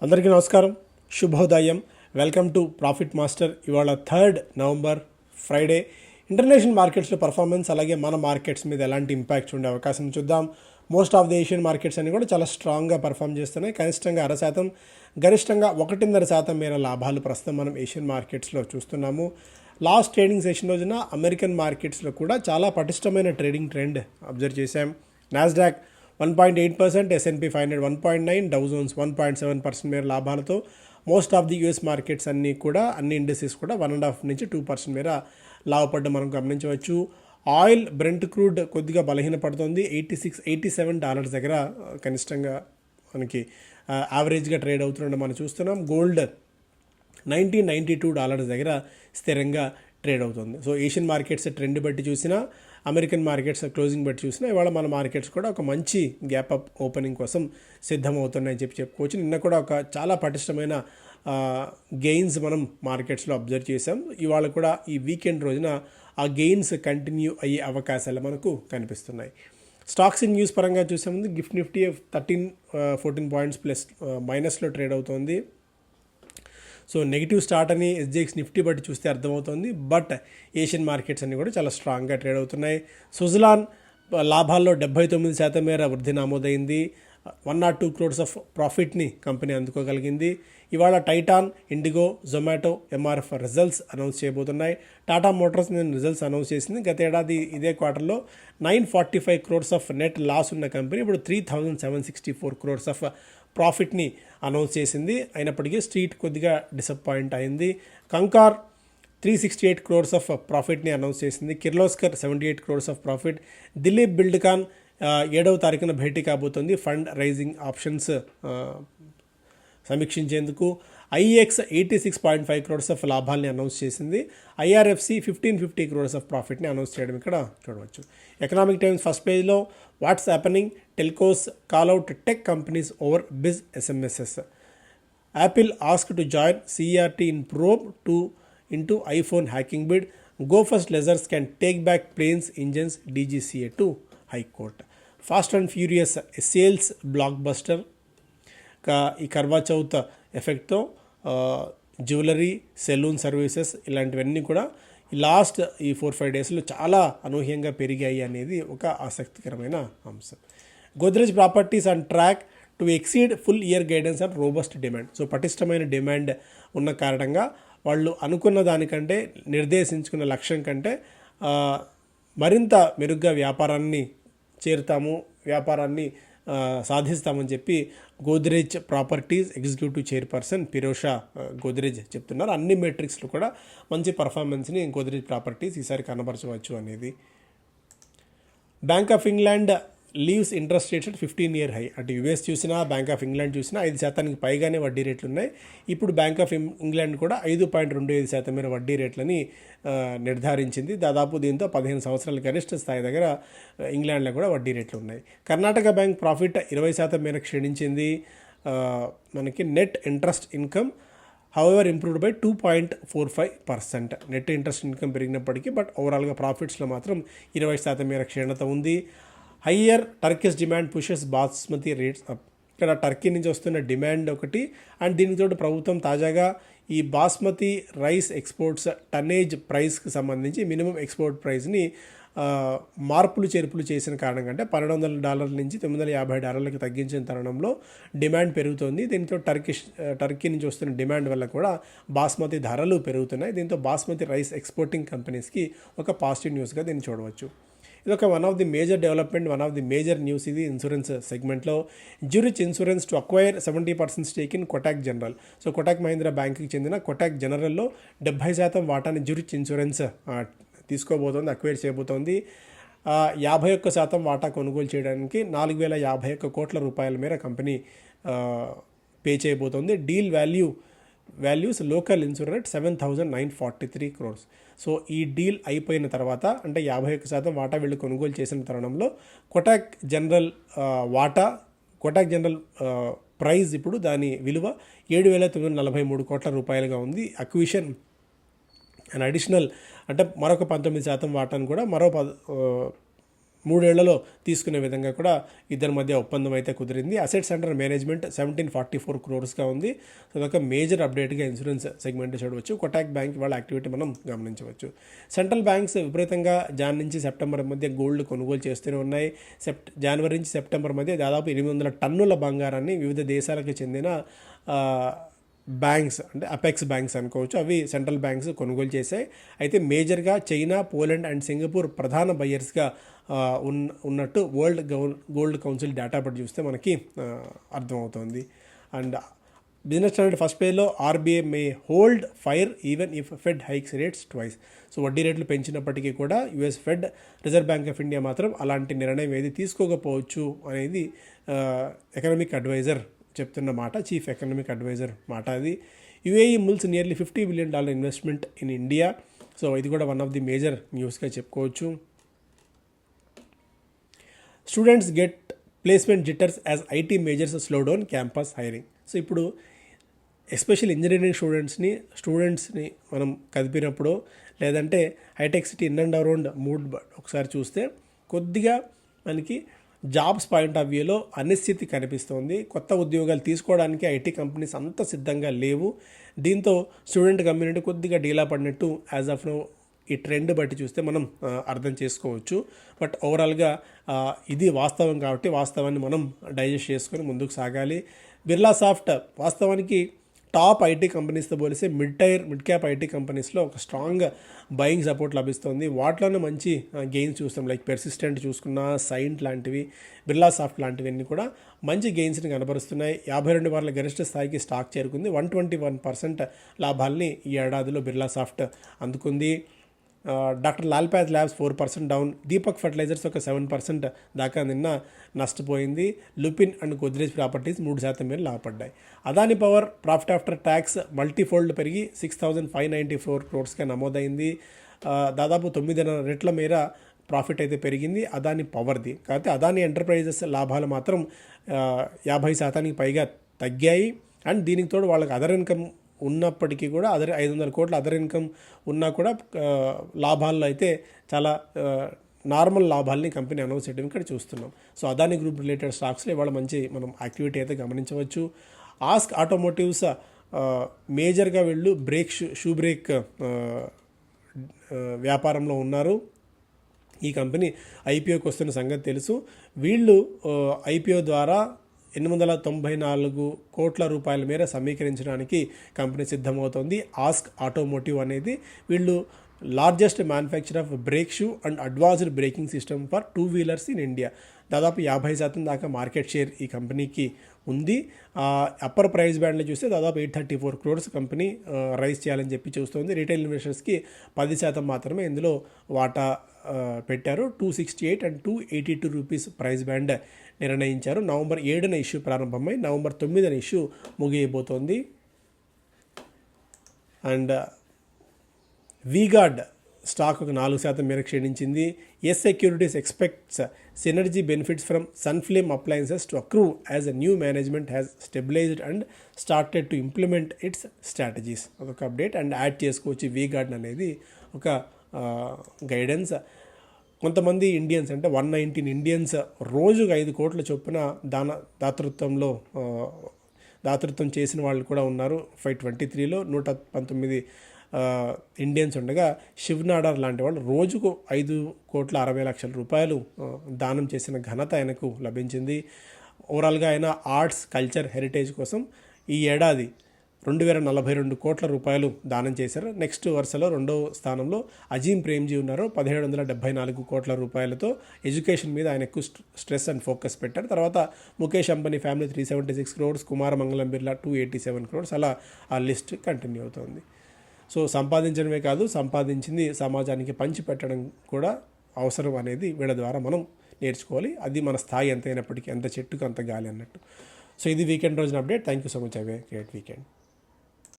అందరికీ నమస్కారం, శుభోదయం. Welcome to profit master. ఇవాళ 3 నవంబర్ ఫ్రైడే. ఇంటర్నేషనల్ మార్కెట్స్లో పర్ఫార్మెన్స్ అలాగే మన మార్కెట్స్ మీద ఎలాంటి ఇంపాక్ట్ ఉండే అవకాశం చూద్దాం. Most of the Asian markets అన్ని కూడా చాలా స్ట్రాంగ్గా పర్ఫామ్ చేస్తున్నాయి. కనిష్టంగా 0.5%, గరిష్టంగా 1.5% మేర లాభాలు ప్రస్తుతం మనం ఏషియన్ మార్కెట్స్లో చూస్తున్నాము. లాస్ట్ ట్రేడింగ్ సెషన్ రోజున అమెరికన్ మార్కెట్స్లో కూడా చాలా పటిష్టమైన ట్రేడింగ్ ట్రెండ్ అబ్జర్వ్ చేశాం. నాస్డాక్ 1.8%, S&P 500 1.9%, డౌ జోన్స్ 1.7% మేర లాభాలతో most of the US markets అన్ని ఇండస్ట్రీస్ కూడా 1.5 నుంచి 2% మేర లాభపడ్డం మనం గమనించవచ్చు. ఆయిల్ బ్రెంట్ క్రూడ్ కొద్దిగా బలహీనపడుతుంది. $87 దగ్గర కనిష్టంగా మనకి యావరేజ్గా ట్రేడ్ అవుతుండడం మనం చూస్తున్నాం. గోల్డ్ $92 దగ్గర స్థిరంగా ట్రేడ్ అవుతుంది. సో ఏషియన్ మార్కెట్స్ ట్రెండ్ బట్టి చూసినా, అమెరికన్ మార్కెట్స్ క్లోజింగ్ బట్టి చూసినా ఇవాళ మన మార్కెట్స్ కూడా ఒక మంచి గ్యాప్ అప్ ఓపెనింగ్ కోసం సిద్ధమవుతున్నాయని చెప్పుకోవచ్చు. నిన్న కూడా ఒక చాలా పటిష్టమైన గెయిన్స్ మనం మార్కెట్స్లో అబ్జర్వ్ చేసాం. ఇవాళ కూడా ఈ వీకెండ్ రోజున ఆ గెయిన్స్ కంటిన్యూ అయ్యే అవకాశాలు మనకు కనిపిస్తున్నాయి. స్టాక్స్ ఇన్ న్యూస్ పరంగా చూసే ముందు గిఫ్ట్ నిఫ్టీ 13-14 పాయింట్స్ ప్లస్ మైనస్లో ట్రేడ్ అవుతోంది. సో నెగిటివ్ స్టార్ట్ అని SGX నిఫ్టీ బట్టి చూస్తే అర్థమవుతుంది. బట్ ఏషియన్ మార్కెట్స్ అన్ని కూడా చాలా స్ట్రాంగ్గా ట్రేడ్ అవుతున్నాయి. సుజలాన్ లాభాల్లో 79% మేర వృద్ధి నమోదైంది. 102 crores ఆఫ్ ప్రాఫిట్ని కంపెనీ అందుకోగలిగింది. ఇవాళ Titan, IndiGo, Zomato, MRF results announce చేయబోతున్నాయి. టాటా మోటార్స్ నేను రిజల్ట్స్ అనౌన్స్ చేసింది. గత ఏడాది ఇదే క్వార్టర్లో 945 crores ఆఫ్ నెట్ లాస్ ఉన్న కంపెనీ ఇప్పుడు 3764 crores ఆఫ్ ప్రాఫిట్ని అనౌన్స్ చేసింది. అయినప్పటికీ స్ట్రీట్ కొద్దిగా డిసప్పాయింట్ అయింది. కంకార్ 368 crores ఆఫ్ ప్రాఫిట్ని అనౌన్స్ చేసింది. Kirloskar 78 crores of profit. Dilip Buildcon 7వ తారీఖున భేటీ కాబోతుంది ఫండ్ రైజింగ్ ఆప్షన్స్ సమీక్షించేందుకు. IEX 86.5 crores ఆఫ్ లాభాల్ని అనౌన్స్ చేసింది. IRFC 1550 crores ఆఫ్ ప్రాఫిట్ని అనౌన్స్ చేయడం ఇక్కడ చూడవచ్చు. ఎకనామిక్ టైమ్స్ ఫస్ట్ పేజ్లో what's happening, telcos call out tech companies over biz SMSs. Apple asked to join CERT in probe into iPhone hacking bid. Go First lessors can take back planes engines DGCA to high court. Fast and furious sales blockbuster. ఈ కర్వా చౌత్ ఎఫెక్ట్తో jewellery, salon services ఇలాంటివన్నీ కూడా last ఈ 4-5 డేస్లో చాలా అనూహ్యంగా పెరిగాయి అనేది ఒక ఆసక్తికరమైన అంశం. Godrej properties on track to exceed full year guidance and robust demand. So పటిష్టమైన డిమాండ్ ఉన్న కారణంగా వాళ్ళు అనుకున్న దానికంటే, నిర్దేశించుకున్న లక్ష్యం కంటే మరింత మెరుగ్గా వ్యాపారాన్ని సాధిస్తామని చెప్పి Godrej Properties executive chairperson Pirojsha Godrej చెప్తున్నారు. అన్ని మెట్రిక్స్లో కూడా మంచి పర్ఫార్మెన్స్ని గోద్రేజ్ ప్రాపర్టీస్ ఈసారి కనబరచవచ్చు అనేది. Bank of England leaves interest rates 15-year high. అటు US చూసినా, బ్యాంక్ ఆఫ్ ఇంగ్లాండ్ చూసినా 5% పైగానే వడ్డీ రేట్లు ఉన్నాయి. ఇప్పుడు బ్యాంక్ ఆఫ్ ఇంగ్లాండ్ కూడా 5.25% మేర వడ్డీ రేట్లని నిర్ధారించింది. దాదాపు దీంతో 15 సంవత్సరాల గరిష్ట స్థాయి దగ్గర ఇంగ్లాండ్లో కూడా వడ్డీ రేట్లు ఉన్నాయి. కర్ణాటక బ్యాంక్ ప్రాఫిట్ 20% మేర క్షీణించింది. మనకి net interest income however improved by 2.45%. Net interest income పెరిగినప్పటికీ బట్ ఓవరాల్గా ప్రాఫిట్స్లో మాత్రం 20% మేర క్షీణత ఉంది. Higher Turkish demand pushes basmati rates up. ఇక్కడ టర్కీ నుంచి వస్తున్న డిమాండ్ ఒకటి, అండ్ దీనితో ప్రభుత్వం తాజాగా ఈ బాస్మతి రైస్ ఎక్స్పోర్ట్స్ టన్నేజ్ ప్రైస్కి సంబంధించి మినిమం ఎక్స్పోర్ట్ ప్రైస్ని మార్పులు చేర్పులు చేసిన కారణంగా, అంటే $1,200 నుంచి $950 తగ్గించిన తరుణంలో డిమాండ్ పెరుగుతోంది. దీంతో టర్కీ నుంచి వస్తున్న డిమాండ్ వల్ల కూడా బాస్మతి ధరలు పెరుగుతున్నాయి. దీంతో బాస్మతి రైస్ ఎక్స్పోర్టింగ్ కంపెనీస్కి ఒక పాజిటివ్ న్యూస్గా దీన్ని చూడవచ్చు. ఇది ఒక one of the major development, one of the major news ఇది ఇన్సూరెన్స్ సెగ్మెంట్లో. Zurich insurance to acquire 70% stake in Kotak general. So Kotak Mahindra బ్యాంక్కి చెందిన కొటాక్ జనరల్లో 70% వాటాని జ్యూరిచ్ ఇన్సూరెన్స్ తీసుకోబోతోంది, అక్వైర్ చేయబోతోంది. 51% వాటా కొనుగోలు చేయడానికి 4,051 కోట్ల రూపాయల మేర కంపెనీ పే చేయబోతోంది. Deal values local insurance 7,943 crores. So ఈ డీల్ అయిపోయిన తర్వాత, అంటే 51% వాటా వీళ్ళు కొనుగోలు చేసిన తరుణంలో కొటాక్ జనరల్ ప్రైజ్ ఇప్పుడు దాని విలువ 7,943 కోట్ల రూపాయలుగా ఉంది. అక్విజిషన్ అండ్ అడిషనల్ అంటే మరొక 19% వాటాను కూడా మరో 3 ఏళ్లలో తీసుకునే విధంగా కూడా ఇద్దరి మధ్య ఒప్పందం అయితే కుదిరింది. అసెట్స్ అండర్ మేనేజ్మెంట్ 1744 crores ఉంది. సో అదొక మేజర్ అప్డేట్గా ఇన్సూరెన్స్ సెగ్మెంట్ చూడవచ్చు. కొటాక్ బ్యాంక్ వాళ్ళ యాక్టివిటీ మనం గమనించవచ్చు. సెంట్రల్ బ్యాంక్స్ విపరీతంగా జాన్ నుంచి సెప్టెంబర్ మధ్య గోల్డ్ కొనుగోలు చేస్తూనే ఉన్నాయి. జనవరి నుంచి సెప్టెంబర్ మధ్య దాదాపు 800 టన్నుల బంగారాన్ని వివిధ దేశాలకు చెందిన బ్యాంక్స్ అంటే అపెక్స్ బ్యాంక్స్ అనుకోవచ్చు, అవి సెంట్రల్ బ్యాంక్స్ కొనుగోలు చేశాయి. అయితే మేజర్గా చైనా, పోలాండ్ అండ్ సింగపూర్ ప్రధాన బయ్యర్స్గా ఉన్నట్టు వరల్డ్ గోల్డ్ కౌన్సిల్ డేటా బట్టి చూస్తే మనకి అర్థమవుతుంది. అండ్ బిజినెస్ స్టాండర్డ్ ఫస్ట్ పేజ్లో RBI May hold fire even if fed hikes rates twice. So వడ్డీ రేట్లు పెంచినప్పటికీ కూడా US fed, reserve bank of India మాత్రం అలాంటి నిర్ణయం ఏది తీసుకోకపోవచ్చు అనేది ఎకనామిక్ అడ్వైజర్ చెప్తున్న మాట, చీఫ్ ఎకనామిక్ అడ్వైజర్ మాట అది. UAE mulls nearly $50 billion investment in India. So ఇది కూడా వన్ ఆఫ్ ది మేజర్ న్యూస్గా చెప్పుకోవచ్చు. Students get placement jitters as IT majors slow down campus hiring. So ఇప్పుడు ఎస్పెషల్ ఇంజనీరింగ్ స్టూడెంట్స్ని మనం కదిపినప్పుడు, లేదంటే హైటెక్ City in and around mood ఒకసారి చూస్తే కొద్దిగా మనకి జాబ్స్ పాయింట్ ఆఫ్ వ్యూలో అనిశ్చితి కనిపిస్తోంది. కొత్త ఉద్యోగాలు తీసుకోవడానికి ఐటీ కంపెనీస్ అంత సిద్ధంగా లేవు. దీంతో స్టూడెంట్ కమ్యూనిటీ కొద్దిగా డీలా పడినట్టు యాజ్ ఆఫ్ నౌ ఈ ట్రెండ్ బట్టి చూస్తే మనం అర్థం చేసుకోవచ్చు. బట్ ఓవరాల్గా ఇది వాస్తవం కాబట్టి వాస్తవాన్ని మనం డైజెస్ట్ చేసుకొని ముందుకు సాగాలి. బిర్లా సాఫ్ట్ వాస్తవానికి టాప్ ఐటీ కంపెనీస్తో పోలిస్తే మిడ్ క్యాప్ ఐటీ కంపెనీస్లో ఒక స్ట్రాంగ్ బయింగ్ సపోర్ట్ లభిస్తుంది. వాటిలోనే మంచి గెయిన్స్ చూస్తాం. లైక్ పెర్సిస్టెంట్ చూసుకున్న, సైంట్ లాంటివి, బిర్లా సాఫ్ట్ లాంటివన్నీ కూడా మంచి గెయిన్స్ని కనబరుస్తున్నాయి. 52 వారాల గరిష్ట స్థాయికి స్టాక్ చేరుకుంది. 121% లాభాలని ఈ ఏడాదిలో బిర్లా సాఫ్ట్ అందుకుంది. Doctor Lal Path Labs 4% down. Deepak fertilisers ఒక 7% దాకా నిన్న నష్టపోయింది. లుపిన్ అండ్ గోద్రేజ్ ప్రాపర్టీస్ 3% మేర లాభపడ్డాయి. Adani Power profit after tax multifold పెరిగి 6,594 crores నమోదైంది. దాదాపు 9 రెట్ల మేర ప్రాఫిట్ అయితే పెరిగింది అదాని పవర్ది. కాకపోతే అదాని ఎంటర్ప్రైజెస్ లాభాలు మాత్రం 50% పైగా తగ్గాయి. అండ్ దీనికి తోడు వాళ్ళకి అదర్ ఇన్కమ్ ఉన్నప్పటికీ కూడా 500 కోట్ల అదర్ ఇన్కమ్ ఉన్నా కూడా లాభాల్లో అయితే చాలా నార్మల్ లాభాలని కంపెనీ అనౌన్స్ చేయడం ఇక్కడ చూస్తున్నాం. సో అదాని గ్రూప్ రిలేటెడ్ స్టాక్స్లో ఇవాళ మంచి మనం యాక్టివిటీ అయితే గమనించవచ్చు. ఆస్క్ ఆటోమోటివ్స్ మేజర్గా వీళ్ళు షూ బ్రేక్ వ్యాపారంలో ఉన్నారు. ఈ కంపెనీ ఐపీఓకి వస్తున్న సంగతి తెలుసు. వీళ్ళు ఐపీఓ ద్వారా 894 కోట్ల రూపాయల మేర సమీకరించడానికి కంపెనీ సిద్ధమవుతోంది. ఆస్క్ ఆటోమోటివ్ అనేది వీళ్ళు largest manufacture of brake shoe and advanced braking system for 2 wheelers in India. దాదాపు 50% దాకా మార్కెట్ షేర్ ఈ కంపెనీకి ఉంది. అప్పర్ ప్రైస్ బ్యాండ్లో చూస్తే దాదాపు 834 crores కంపెనీ రైజ్ చేయాలని చెప్పి చూస్తుంది. రీటైల్ ఇన్వెస్టర్స్కి 10% మాత్రమే ఇందులో వాటా పెట్టారు. 268 and 282 రూపీస్ ప్రైస్ బ్యాండ్ నిర్ణయించారు. నవంబర్ 7న ఇష్యూ ప్రారంభమై నవంబర్ 9న ఇష్యూ ముగియబోతోంది. అండ్ వీగార్డ్ స్టాక్ ఒక 4% మేర క్షీణించింది. Yes Securities expects synergy benefits from Sunflame appliances to accrue as a new management has stabilized and started to implement its strategies. అదొక update. And add చేసుకోవచ్చు వీగార్డ్ అనేది ఒక గైడెన్స్. కొంతమంది ఇండియన్స్ అంటే 119 ఇండియన్స్ రోజుకు 5 కోట్ల చొప్పున దాతృత్వం చేసిన వాళ్ళు కూడా ఉన్నారు. 523లో 119 ఇండియన్స్ ఉండగా శివ్ నాడార్ లాంటి వాళ్ళు రోజుకు 5,60,00,000 రూపాయలు దానం చేసిన ఘనత ఆయనకు లభించింది. ఓవరాల్గా ఆయన ఆర్ట్స్, కల్చర్, హెరిటేజ్ కోసం ఈ ఏడాది 2,042 కోట్ల రూపాయలు దానం చేశారు. నెక్స్ట్ వరుసలో 2వ స్థానంలో అజీం ప్రేమ్జీ ఉన్నారు. 1,774 కోట్ల రూపాయలతో ఎడ్యుకేషన్ మీద ఆయన ఎక్కువ స్ట్రెస్ అండ్ ఫోకస్ పెట్టారు. తర్వాత ముఖేష్ అంబానీ ఫ్యామిలీ 376 crores, కుమార మంగళం బిర్లా 287 crores, అలా ఆ లిస్ట్ కంటిన్యూ అవుతుంది. సో సంపాదించడమే కాదు, సంపాదించింది సమాజానికి పంచి పెట్టడం కూడా అవసరం అనేది వీళ్ళ ద్వారా మనం నేర్చుకోవాలి. అది మన స్థాయి ఎంత అయినప్పటికీ, ఎంత చెట్టుకు అంత గాలి అన్నట్టు. సో ఇది వీకెండ్ రోజున update. Thank you so much. Have a great weekend.